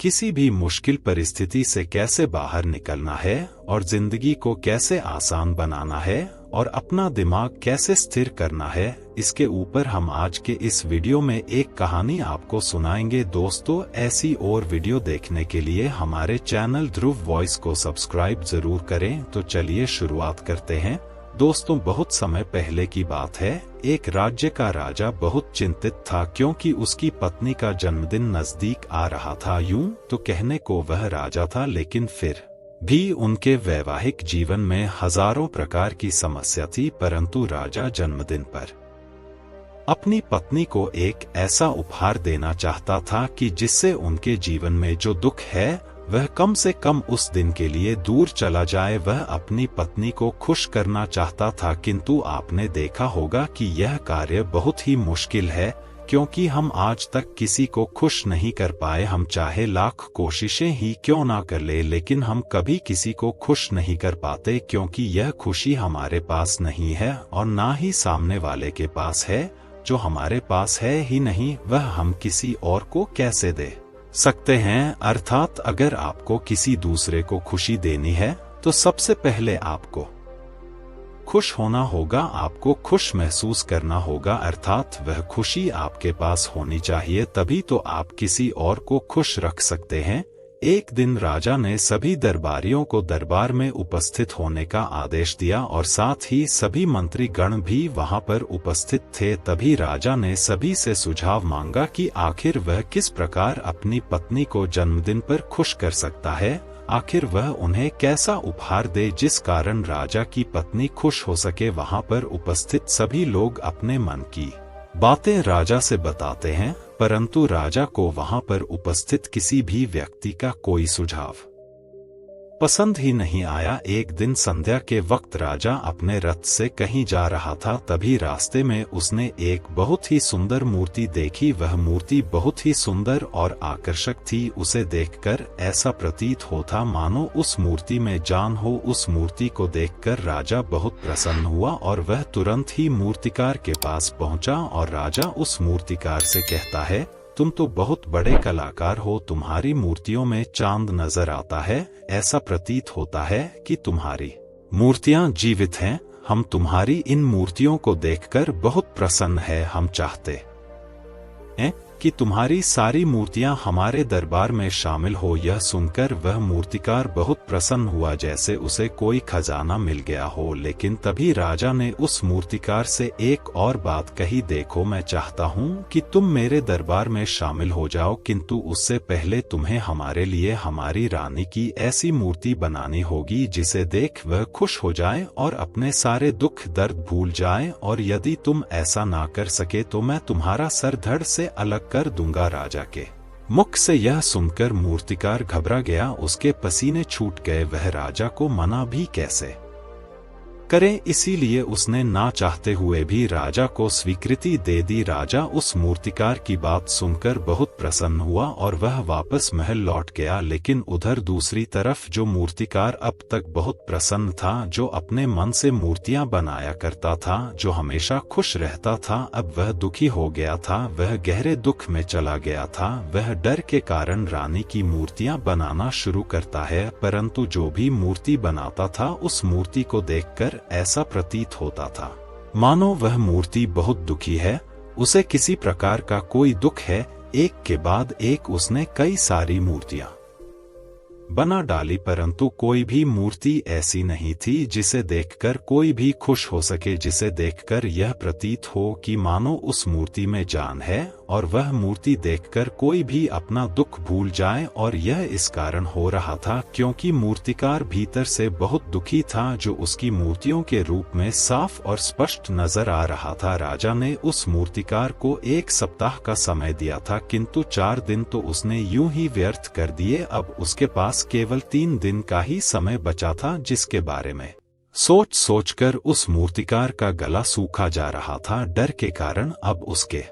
किसी भी मुश्किल परिस्थिति से कैसे बाहर निकलना है और जिंदगी को कैसे आसान बनाना है और अपना दिमाग कैसे स्थिर करना है, इसके ऊपर हम आज के इस वीडियो में एक कहानी आपको सुनाएंगे। दोस्तों, ऐसी और वीडियो देखने के लिए हमारे चैनल ध्रुव वॉइस को सब्सक्राइब जरूर करें। तो चलिए शुरुआत करते हैं। दोस्तों, बहुत समय पहले की बात है। एक राज्य का राजा बहुत चिंतित था क्योंकि उसकी पत्नी का जन्मदिन नजदीक आ रहा था। यूं तो कहने को वह राजा था, लेकिन फिर भी उनके वैवाहिक जीवन में हजारों प्रकार की समस्या थी। परंतु राजा जन्मदिन पर अपनी पत्नी को एक ऐसा उपहार देना चाहता था कि जिससे उनके जीवन में जो दुख है वह कम से कम उस दिन के लिए दूर चला जाए। वह अपनी पत्नी को खुश करना चाहता था, किंतु आपने देखा होगा कि यह कार्य बहुत ही मुश्किल है, क्योंकि हम आज तक किसी को खुश नहीं कर पाए। हम चाहे लाख कोशिशें ही क्यों ना कर ले, लेकिन हम कभी किसी को खुश नहीं कर पाते, क्योंकि यह खुशी हमारे पास नहीं है और ना ही सामने वाले के पास है। जो हमारे पास है ही नहीं, वह हम किसी और को कैसे दे सकते हैं। अर्थात अगर आपको किसी दूसरे को खुशी देनी है तो सबसे पहले आपको खुश होना होगा, आपको खुश महसूस करना होगा। अर्थात वह खुशी आपके पास होनी चाहिए, तभी तो आप किसी और को खुश रख सकते हैं। एक दिन राजा ने सभी दरबारियों को दरबार में उपस्थित होने का आदेश दिया और साथ ही सभी मंत्री गण भी वहां पर उपस्थित थे। तभी राजा ने सभी से सुझाव मांगा कि आखिर वह किस प्रकार अपनी पत्नी को जन्मदिन पर खुश कर सकता है। आखिर वह उन्हें कैसा उपहार दे जिस कारण राजा की पत्नी खुश हो सके। वहां पर उपस्थित सभी लोग अपने मन की बातें राजा से बताते हैं, परंतु राजा को वहां पर उपस्थित किसी भी व्यक्ति का कोई सुझाव पसंद ही नहीं आया। एक दिन संध्या के वक्त राजा अपने रथ से कहीं जा रहा था, तभी रास्ते में उसने एक बहुत ही सुंदर मूर्ति देखी। वह मूर्ति बहुत ही सुंदर और आकर्षक थी। उसे देखकर ऐसा प्रतीत होता मानो उस मूर्ति में जान हो। उस मूर्ति को देखकर राजा बहुत प्रसन्न हुआ और वह तुरंत ही मूर्तिकार के पास पहुंचा और राजा उस मूर्तिकार से कहता है, तुम तो बहुत बड़े कलाकार हो, तुम्हारी मूर्तियों में चांद नजर आता है। ऐसा प्रतीत होता है कि तुम्हारी मूर्तियां जीवित हैं। हम तुम्हारी इन मूर्तियों को देखकर बहुत प्रसन्न है। हम चाहते हैं कि तुम्हारी सारी मूर्तियां हमारे दरबार में शामिल हो। यह सुनकर वह मूर्तिकार बहुत प्रसन्न हुआ, जैसे उसे कोई खजाना मिल गया हो। लेकिन तभी राजा ने उस मूर्तिकार से एक और बात कही, देखो, मैं चाहता हूं कि तुम मेरे दरबार में शामिल हो जाओ, किंतु उससे पहले तुम्हें हमारे लिए हमारी रानी की ऐसी मूर्ति बनानी होगी जिसे देख वह खुश हो जाए और अपने सारे दुख दर्द भूल जाए। और यदि तुम ऐसा ना कर सके तो मैं तुम्हारा सर धड़ से अलग कर दूंगा। राजा के मुख से यह सुनकर मूर्तिकार घबरा गया, उसके पसीने छूट गए। वह राजा को मना भी कैसे करे, इसीलिए उसने ना चाहते हुए भी राजा को स्वीकृति दे दी। राजा उस मूर्तिकार की बात सुनकर बहुत प्रसन्न हुआ और वह वापस महल लौट गया। लेकिन उधर दूसरी तरफ जो मूर्तिकार अब तक बहुत प्रसन्न था, जो अपने मन से मूर्तियां बनाया करता था, जो हमेशा खुश रहता था, अब वह दुखी हो गया था। वह गहरे दुख में चला गया था। वह डर के कारण रानी की मूर्तियां बनाना शुरू करता है, परंतु जो भी मूर्ति बनाता था उस मूर्ति को देखकर ऐसा प्रतीत होता था मानो वह मूर्ति बहुत दुखी है, उसे किसी प्रकार का कोई दुख है। एक के बाद एक उसने कई सारी मूर्तियां बना डाली, परंतु कोई भी मूर्ति ऐसी नहीं थी जिसे देखकर कोई भी खुश हो सके, जिसे देखकर यह प्रतीत हो कि मानो उस मूर्ति में जान है और वह मूर्ति देखकर कोई भी अपना दुख भूल जाए। और यह इस कारण हो रहा था क्योंकि मूर्तिकार भीतर से बहुत दुखी था, जो उसकी मूर्तियों के रूप में साफ और स्पष्ट नजर आ रहा था। राजा ने उस मूर्तिकार को 1 सप्ताह का समय दिया था, किंतु 4 दिन तो उसने यूं ही व्यर्थ कर दिए। अब उसके पास केवल 3 दिन का ही समय बचा था, जिसके बारे में सोच सोचकर उस मूर्तिकार का गला सूखा जा रहा था। डर के कारण अब उसके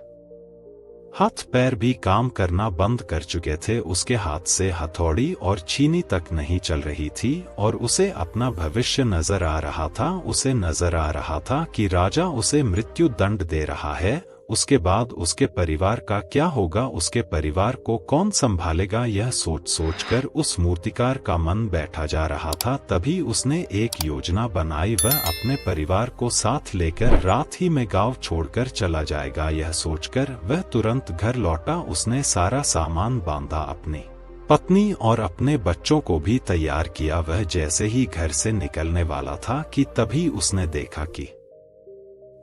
हाथ पैर भी काम करना बंद कर चुके थे। उसके हाथ से हथौड़ी और छीनी तक नहीं चल रही थी और उसे अपना भविष्य नजर आ रहा था। उसे नजर आ रहा था कि राजा उसे मृत्यु दंड दे रहा है उसके बाद उसके परिवार का क्या होगा, उसके परिवार को कौन संभालेगा, यह सोच सोचकर उस मूर्तिकार का मन बैठा जा रहा था। तभी उसने एक योजना बनाई। वह अपने परिवार को साथ लेकर रात ही में गांव छोड़कर चला जाएगा। यह सोचकर वह तुरंत घर लौटा। उसने सारा सामान बांधा, अपनी पत्नी और अपने बच्चों को भी तैयार किया। वह जैसे ही घर से निकलने वाला था कि तभी उसने देखा कि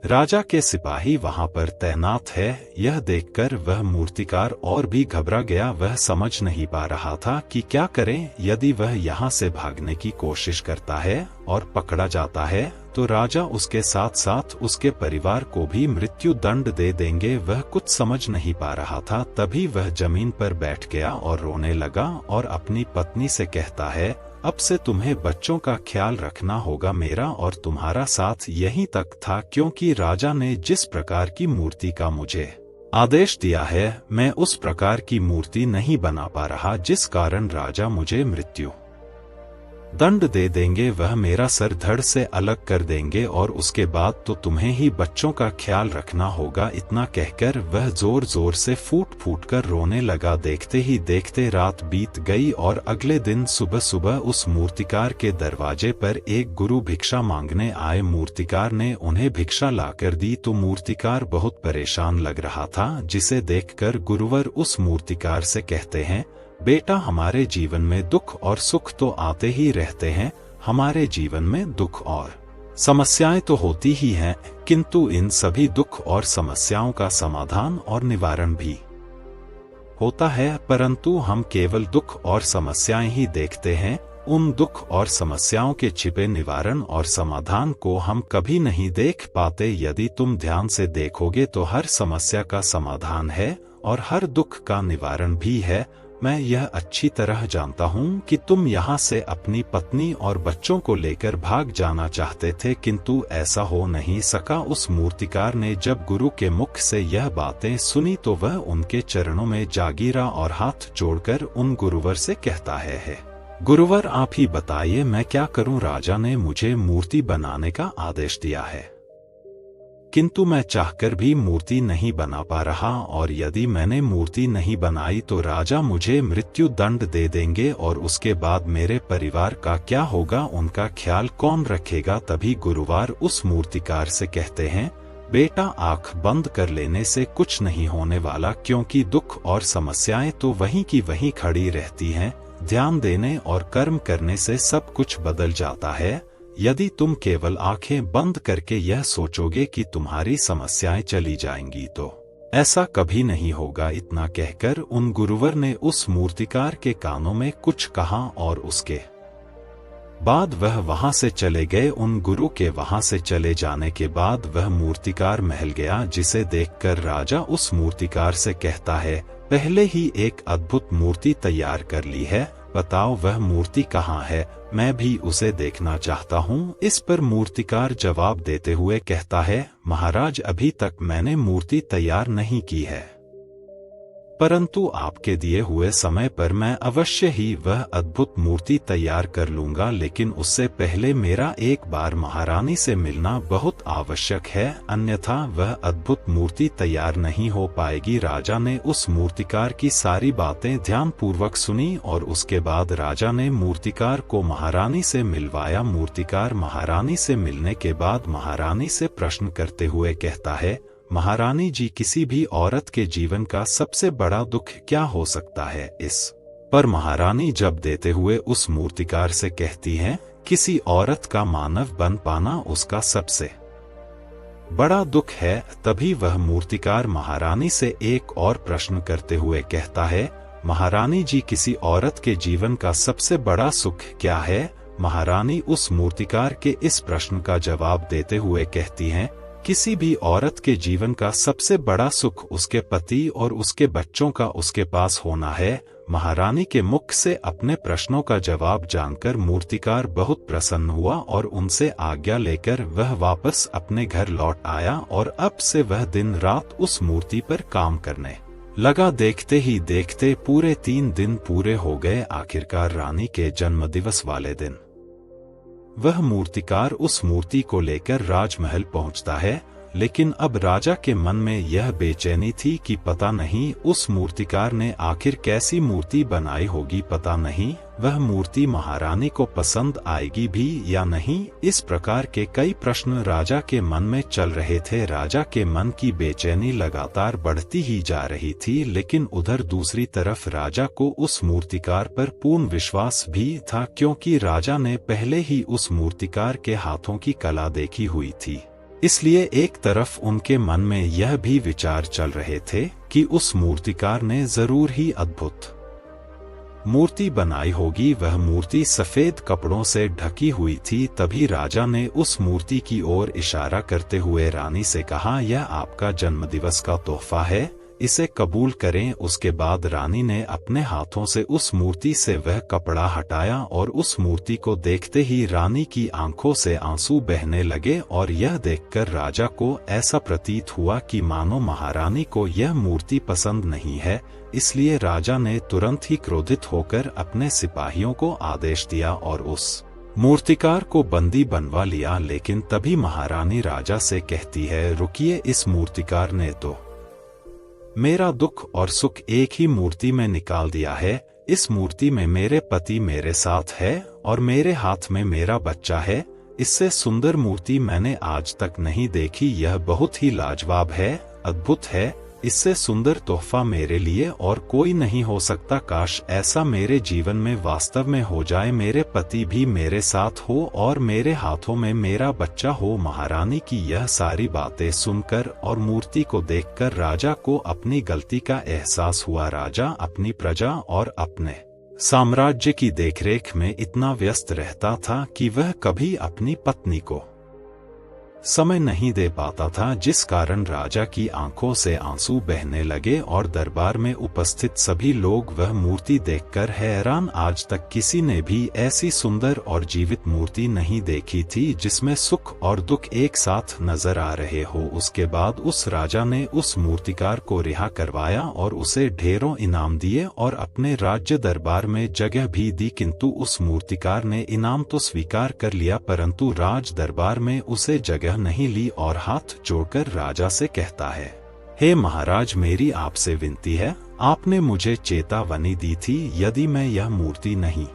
राजा के सिपाही वहां पर तैनात है। यह देखकर वह मूर्तिकार और भी घबरा गया। वह समझ नहीं पा रहा था कि क्या करें। यदि वह यहाँ से भागने की कोशिश करता है और पकड़ा जाता है तो राजा उसके साथ साथ उसके परिवार को भी मृत्यु दंड दे देंगे। वह कुछ समझ नहीं पा रहा था। तभी वह जमीन पर बैठ गया और रोने लगा और अपनी पत्नी से कहता है, अब से तुम्हें बच्चों का ख्याल रखना होगा। मेरा और तुम्हारा साथ यहीं तक था, क्योंकि राजा ने जिस प्रकार की मूर्ति का मुझे आदेश दिया है, मैं उस प्रकार की मूर्ति नहीं बना पा रहा, जिस कारण राजा मुझे मृत्यु दंड दे देंगे। वह मेरा सर धड़ से अलग कर देंगे और उसके बाद तो तुम्हें ही बच्चों का ख्याल रखना होगा। इतना कहकर वह जोर जोर से फूट फूट कर रोने लगा। देखते ही देखते रात बीत गई और अगले दिन सुबह सुबह उस मूर्तिकार के दरवाजे पर एक गुरु भिक्षा मांगने आए। मूर्तिकार ने उन्हें भिक्षा लाकर दी तो मूर्तिकार बहुत परेशान लग रहा था, जिसे देखकर गुरुवर उस मूर्तिकार से कहते हैं, बेटा, हमारे जीवन में दुख और सुख तो आते ही रहते हैं। हमारे जीवन में दुख और समस्याएं तो होती ही हैं, किंतु इन सभी दुख और समस्याओं का समाधान और निवारण भी होता है। परंतु हम केवल दुख और समस्याएं ही देखते हैं। उन दुख और समस्याओं के छिपे निवारण और समाधान को हम कभी नहीं देख पाते। यदि तुम ध्यान से देखोगे तो हर समस्या का समाधान है और हर दुख का निवारण भी है। मैं यह अच्छी तरह जानता हूँ कि तुम यहाँ से अपनी पत्नी और बच्चों को लेकर भाग जाना चाहते थे, किंतु ऐसा हो नहीं सका। उस मूर्तिकार ने जब गुरु के मुख से यह बातें सुनी तो वह उनके चरणों में जा गिरा और हाथ जोड़कर उन गुरुवर से कहता है, गुरुवर, आप ही बताइए मैं क्या करूं। राजा ने मुझे मूर्ति बनाने का आदेश दिया है, किंतु मैं चाहकर भी मूर्ति नहीं बना पा रहा, और यदि मैंने मूर्ति नहीं बनाई तो राजा मुझे मृत्यु दंड दे देंगे और उसके बाद मेरे परिवार का क्या होगा, उनका ख्याल कौन रखेगा। तभी गुरुवार उस मूर्तिकार से कहते हैं, बेटा, आंख बंद कर लेने से कुछ नहीं होने वाला, क्योंकि दुख और समस्याएं तो वहीं की वहीं खड़ी रहती हैं। ध्यान देने और कर्म करने से सब कुछ बदल जाता है। यदि तुम केवल आंखें बंद करके यह सोचोगे कि तुम्हारी समस्याएं चली जाएंगी तो ऐसा कभी नहीं होगा। इतना कहकर उन गुरुवर ने उस मूर्तिकार के कानों में कुछ कहा और उसके बाद वह वहां से चले गए। उन गुरु के वहां से चले जाने के बाद वह मूर्तिकार महल गया, जिसे देखकर राजा उस मूर्तिकार से कहता है, पहले ही एक अद्भुत मूर्ति तैयार कर ली है, बताओ वह मूर्ति कहाँ है, मैं भी उसे देखना चाहता हूँ। इस पर मूर्तिकार जवाब देते हुए कहता है, महाराज, अभी तक मैंने मूर्ति तैयार नहीं की है, परंतु आपके दिए हुए समय पर मैं अवश्य ही वह अद्भुत मूर्ति तैयार कर लूंगा, लेकिन उससे पहले मेरा एक बार महारानी से मिलना बहुत आवश्यक है, अन्यथा वह अद्भुत मूर्ति तैयार नहीं हो पाएगी। राजा ने उस मूर्तिकार की सारी बातें ध्यानपूर्वक सुनी और उसके बाद राजा ने मूर्तिकार को महारानी से मिलवाया। मूर्तिकार महारानी से मिलने के बाद महारानी से प्रश्न करते हुए कहता है, महारानी जी, किसी भी औरत के जीवन का सबसे बड़ा दुख क्या हो सकता है। इस पर महारानी जब देते हुए उस मूर्तिकार से कहती हैं, किसी औरत का मानव बन पाना उसका सबसे बड़ा दुख है। तभी वह मूर्तिकार महारानी से एक और प्रश्न करते हुए कहता है, महारानी जी, किसी औरत के जीवन का सबसे बड़ा सुख क्या है। महारानी उस मूर्तिकार के इस प्रश्न का जवाब देते हुए कहती हैं, किसी भी औरत के जीवन का सबसे बड़ा सुख उसके पति और उसके बच्चों का उसके पास होना है। महारानी के मुख से अपने प्रश्नों का जवाब जानकर मूर्तिकार बहुत प्रसन्न हुआ और उनसे आज्ञा लेकर वह वापस अपने घर लौट आया और अब से वह दिन रात उस मूर्ति पर काम करने लगा। देखते ही देखते पूरे 3 दिन पूरे हो गए। आखिरकार रानी के जन्मदिवस वाले दिन वह मूर्तिकार उस मूर्ति को लेकर राजमहल पहुंचता है। लेकिन अब राजा के मन में यह बेचैनी थी कि पता नहीं उस मूर्तिकार ने आखिर कैसी मूर्ति बनाई होगी, पता नहीं वह मूर्ति महारानी को पसंद आएगी भी या नहीं। इस प्रकार के कई प्रश्न राजा के मन में चल रहे थे। राजा के मन की बेचैनी लगातार बढ़ती ही जा रही थी, लेकिन उधर दूसरी तरफ राजा को उस मूर्तिकार पर पूर्ण विश्वास भी था, क्योंकि राजा ने पहले ही उस मूर्तिकार के हाथों की कला देखी हुई थी। इसलिए एक तरफ उनके मन में यह भी विचार चल रहे थे कि उस मूर्तिकार ने जरूर ही अद्भुत मूर्ति बनाई होगी। वह मूर्ति सफेद कपड़ों से ढकी हुई थी। तभी राजा ने उस मूर्ति की ओर इशारा करते हुए रानी से कहा, यह आपका जन्मदिवस का तोहफा है, इसे कबूल करें। उसके बाद रानी ने अपने हाथों से उस मूर्ति से वह कपड़ा हटाया और उस मूर्ति को देखते ही रानी की आंखों से आंसू बहने लगे, और यह देखकर राजा को ऐसा प्रतीत हुआ कि मानो महारानी को यह मूर्ति पसंद नहीं है। इसलिए राजा ने तुरंत ही क्रोधित होकर अपने सिपाहियों को आदेश दिया और उस मूर्तिकार को बंदी बनवा लिया। लेकिन तभी महारानी राजा से कहती है, रुकिए, इस मूर्तिकार ने तो मेरा दुख और सुख एक ही मूर्ति में निकाल दिया है। इस मूर्ति में मेरे पति मेरे साथ है और मेरे हाथ में मेरा बच्चा है। इससे सुंदर मूर्ति मैंने आज तक नहीं देखी। यह बहुत ही लाजवाब है, अद्भुत है। इससे सुंदर तोहफा मेरे लिए और कोई नहीं हो सकता। काश ऐसा मेरे जीवन में वास्तव में हो जाए, मेरे पति भी मेरे साथ हो और मेरे हाथों में मेरा बच्चा हो। महारानी की यह सारी बातें सुनकर और मूर्ति को देखकर राजा को अपनी गलती का एहसास हुआ। राजा अपनी प्रजा और अपने साम्राज्य की देखरेख में इतना व्यस्त रहता था कि वह कभी अपनी पत्नी को समय नहीं दे पाता था, जिस कारण राजा की आंखों से आंसू बहने लगे और दरबार में उपस्थित सभी लोग वह मूर्ति देखकर हैरान। आज तक किसी ने भी ऐसी सुंदर और जीवित मूर्ति नहीं देखी थी जिसमें सुख और दुख एक साथ नजर आ रहे हो। उसके बाद उस राजा ने उस मूर्तिकार को रिहा करवाया और उसे ढेरों इनाम दिए और अपने राज्य दरबार में जगह भी दी। किंतु उस मूर्तिकार ने इनाम तो स्वीकार कर लिया, परंतु राज दरबार में उसे जगह नहीं ली और हाथ जोड़कर राजा से कहता है, हे महाराज, मेरी आपसे विनती है, आपने मुझे चेतावनी दी थी, यदि मैं यह मूर्ति नहीं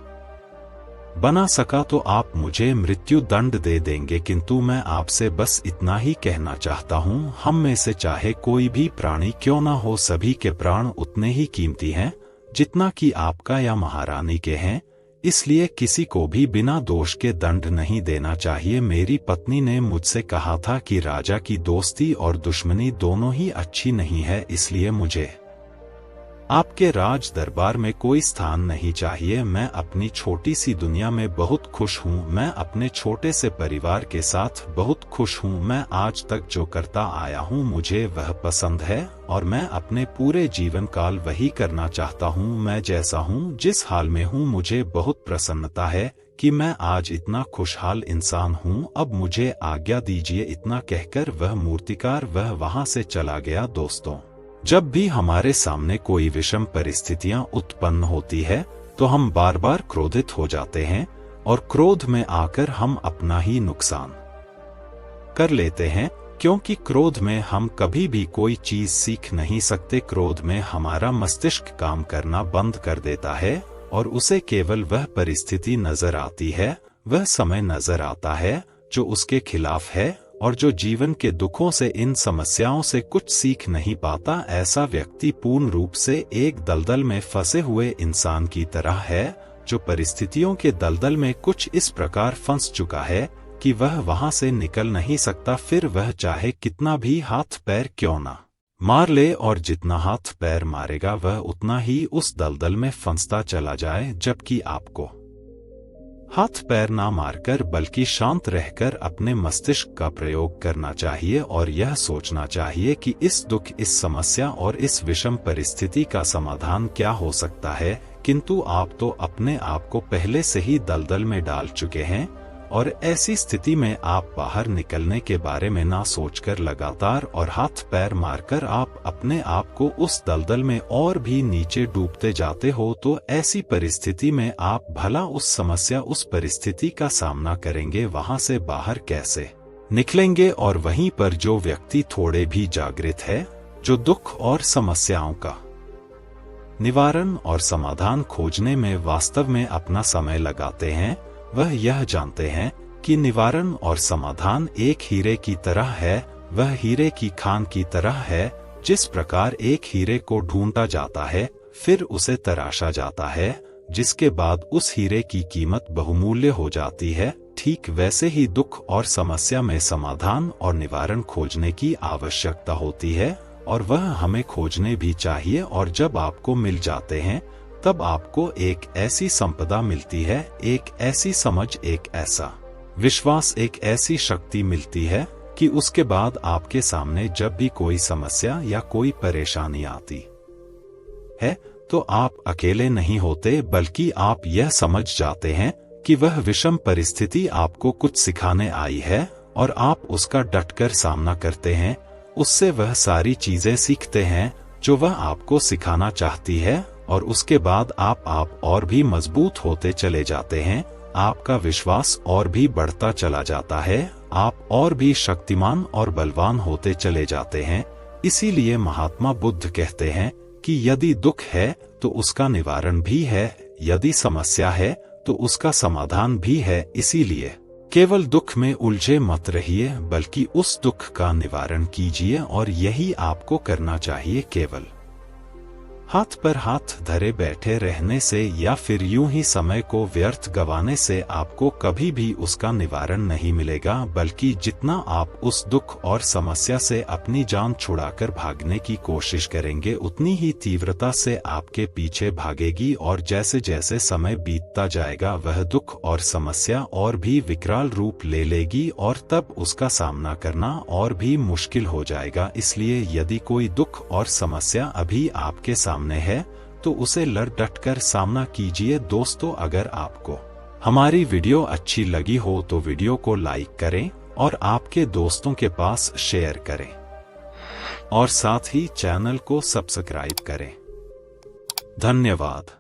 बना सका तो आप मुझे मृत्यु दंड दे देंगे। किंतु मैं आपसे बस इतना ही कहना चाहता हूँ, हम में से चाहे कोई भी प्राणी क्यों ना हो, सभी के प्राण उतने ही कीमती हैं जितना कि आपका या महारानी के हैं। इसलिए किसी को भी बिना दोष के दंड नहीं देना चाहिए। मेरी पत्नी ने मुझसे कहा था कि राजा की दोस्ती और दुश्मनी दोनों ही अच्छी नहीं है, इसलिए मुझे आपके राज दरबार में कोई स्थान नहीं चाहिए। मैं अपनी छोटी सी दुनिया में बहुत खुश हूँ। मैं अपने छोटे से परिवार के साथ बहुत खुश हूँ। मैं आज तक जो करता आया हूँ मुझे वह पसंद है और मैं अपने पूरे जीवन काल वही करना चाहता हूँ। मैं जैसा हूँ, जिस हाल में हूँ, मुझे बहुत प्रसन्नता है कि मैं आज इतना खुशहाल इंसान हूँ। अब मुझे आज्ञा दीजिए। इतना कहकर वह मूर्तिकार वहां से चला गया। दोस्तों, जब भी हमारे सामने कोई विषम परिस्थितियां उत्पन्न होती है तो हम बार बार क्रोधित हो जाते हैं और क्रोध में आकर हम अपना ही नुकसान कर लेते हैं, क्योंकि क्रोध में हम कभी भी कोई चीज सीख नहीं सकते। क्रोध में हमारा मस्तिष्क काम करना बंद कर देता है और उसे केवल वह परिस्थिति नजर आती है, वह समय नजर आता है जो उसके खिलाफ है और जो जीवन के दुखों से, इन समस्याओं से कुछ सीख नहीं पाता। ऐसा व्यक्ति पूर्ण रूप से एक दलदल में फंसे हुए इंसान की तरह है जो परिस्थितियों के दलदल में कुछ इस प्रकार फंस चुका है कि वह वहां से निकल नहीं सकता। फिर वह चाहे कितना भी हाथ पैर क्यों ना मार ले, और जितना हाथ पैर मारेगा वह उतना ही उस दलदल में फंसता चला जाए। जबकि आपको हाथ पैर ना मारकर बल्कि शांत रहकर अपने मस्तिष्क का प्रयोग करना चाहिए और यह सोचना चाहिए कि इस दुख, इस समस्या और इस विषम परिस्थिति का समाधान क्या हो सकता है। किंतु आप तो अपने आप को पहले से ही दलदल में डाल चुके हैं और ऐसी स्थिति में आप बाहर निकलने के बारे में ना सोचकर लगातार और हाथ पैर मारकर आप अपने आप को उस दलदल में और भी नीचे डूबते जाते हो। तो ऐसी परिस्थिति में आप भला उस समस्या, उस परिस्थिति का सामना करेंगे, वहां से बाहर कैसे निकलेंगे और वहीं पर जो व्यक्ति थोड़े भी जागृत है, जो दुख और समस्याओं का निवारण और समाधान खोजने में वास्तव में अपना समय लगाते हैं, वह यह जानते हैं कि निवारण और समाधान एक हीरे की तरह है। वह हीरे की खान की तरह है। जिस प्रकार एक हीरे को ढूंढा जाता है, फिर उसे तराशा जाता है, जिसके बाद उस हीरे की कीमत बहुमूल्य हो जाती है, ठीक वैसे ही दुख और समस्या में समाधान और निवारण खोजने की आवश्यकता होती है, और वह हमें खोजने भी चाहिए। और जब आपको मिल जाते हैं, तब आपको एक ऐसी संपदा मिलती है, एक ऐसी समझ, एक ऐसा विश्वास, एक ऐसी शक्ति मिलती है कि उसके बाद आपके सामने जब भी कोई समस्या या कोई परेशानी आती है, तो आप अकेले नहीं होते, बल्कि आप यह समझ जाते हैं कि वह विषम परिस्थिति आपको कुछ सिखाने आई है, और आप उसका डटकर सामना करते हैं। उससे वह सारी चीजें सीखते हैं जो वह आपको सिखाना चाहती है, और उसके बाद आप और भी मजबूत होते चले जाते हैं। आपका विश्वास और भी बढ़ता चला जाता है, आप और भी शक्तिमान और बलवान होते चले जाते हैं। इसीलिए महात्मा बुद्ध कहते हैं कि यदि दुख है तो उसका निवारण भी है, यदि समस्या है तो उसका समाधान भी है। इसीलिए केवल दुख में उलझे मत रहिए, बल्कि उस दुख का निवारण कीजिए, और यही आपको करना चाहिए। केवल हाथ पर हाथ धरे बैठे रहने से या फिर यूं ही समय को व्यर्थ गंवाने से आपको कभी भी उसका निवारण नहीं मिलेगा, बल्कि जितना आप उस दुख और समस्या से अपनी जान छुड़ाकर भागने की कोशिश करेंगे, उतनी ही तीव्रता से आपके पीछे भागेगी। और जैसे जैसे समय बीतता जाएगा, वह दुख और समस्या और भी विकराल रूप ले लेगी, और तब उसका सामना करना और भी मुश्किल हो जाएगा। इसलिए यदि कोई दुख और समस्या अभी आपके सामने है, तो उसे लड़ डट कर सामना कीजिए। दोस्तों, अगर आपको हमारी वीडियो अच्छी लगी हो तो वीडियो को लाइक करें और आपके दोस्तों के पास शेयर करें, और साथ ही चैनल को सब्सक्राइब करें। धन्यवाद।